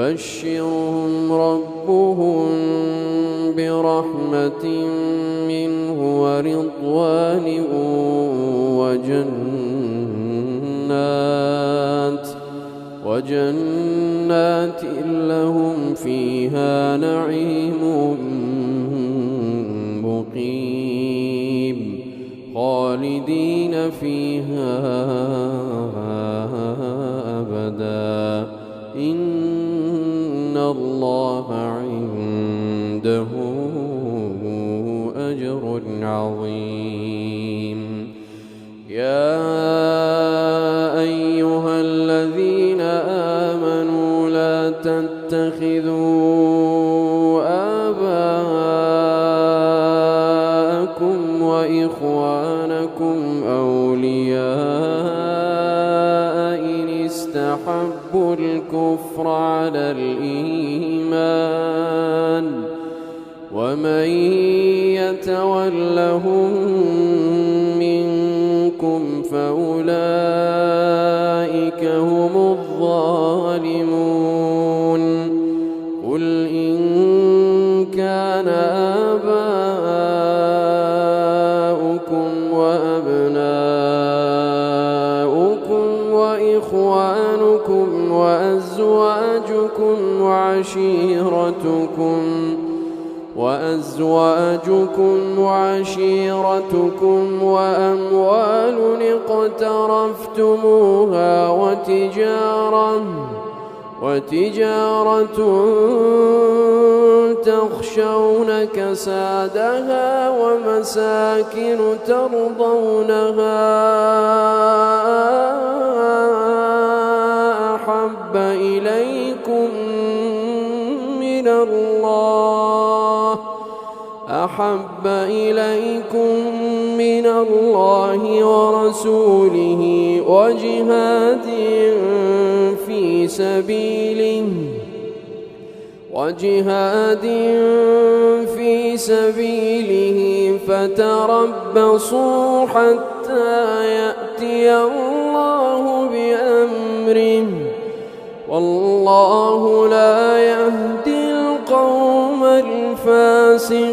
يبشرهم ربهم برحمة منه ورضوان وجنات لهم فيها نعيم مقيم خالدين فيها أبدا إن الله عنده أجر عظيم. يا أيها الذين آمنوا لا تتخذوا آباءكم وإخوانكم أولياء إن استحبوا الكفر على الإيمان ومن يتولهم منكم فأولئك هم الظالمون. قل إن كان آباؤكم وأبناؤكم وإخوانكم وأزواجكم وعشيرتكم وأموال اقترفتموها وتجارة تخشون كسادها ومساكن ترضونها أحب إليكم من الله ورسوله وجهاد في سبيله فتربصوا حتى يأتي الله بأمره والله لا يهدي القوم الفاسقين.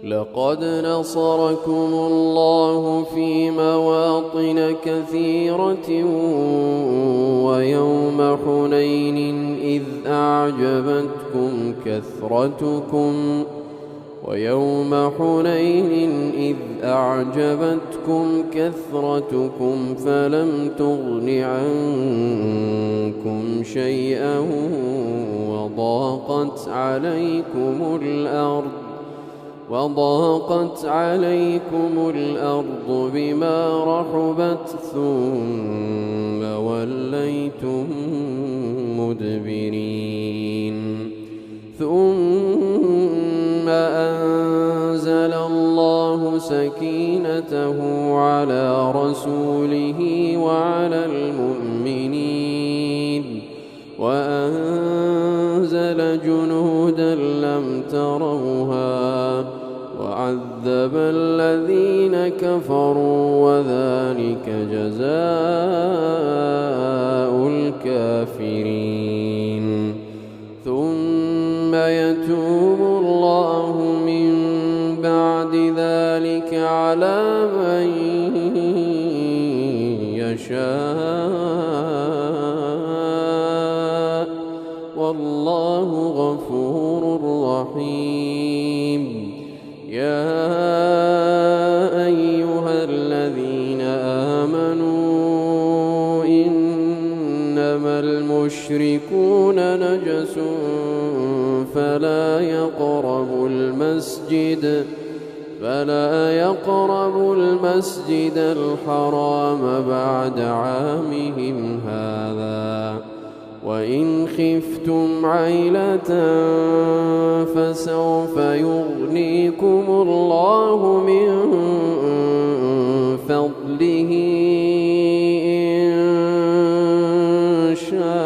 لقد نصركم الله في مواطن كثيرة ويوم حنين إذ أعجبتكم كثرتكم فلم تغن عنكم شيئا وضاقت عليكم الأرض بما رحبت ثم وليتم مدبرين. ثم أنزل الله سكينته على رسوله وعلى المؤمنين وأنزل جنودا لم تروها وعذب الذين كفروا وذلك جزاء الكافرين. ثم يتوب الله من بعد ذلك على من يشاء والله غفور رحيم. يا أيها الذين آمنوا إنما المشركون نجس فلا يقربوا المسجد الحرام بعد عامهم هذا وإن خفتم عيلة فسوف يغنيكم الله من فضله إن شاء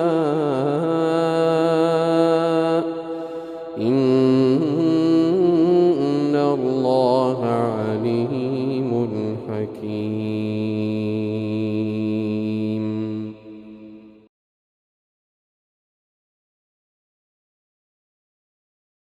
إن الله عليم حكيم.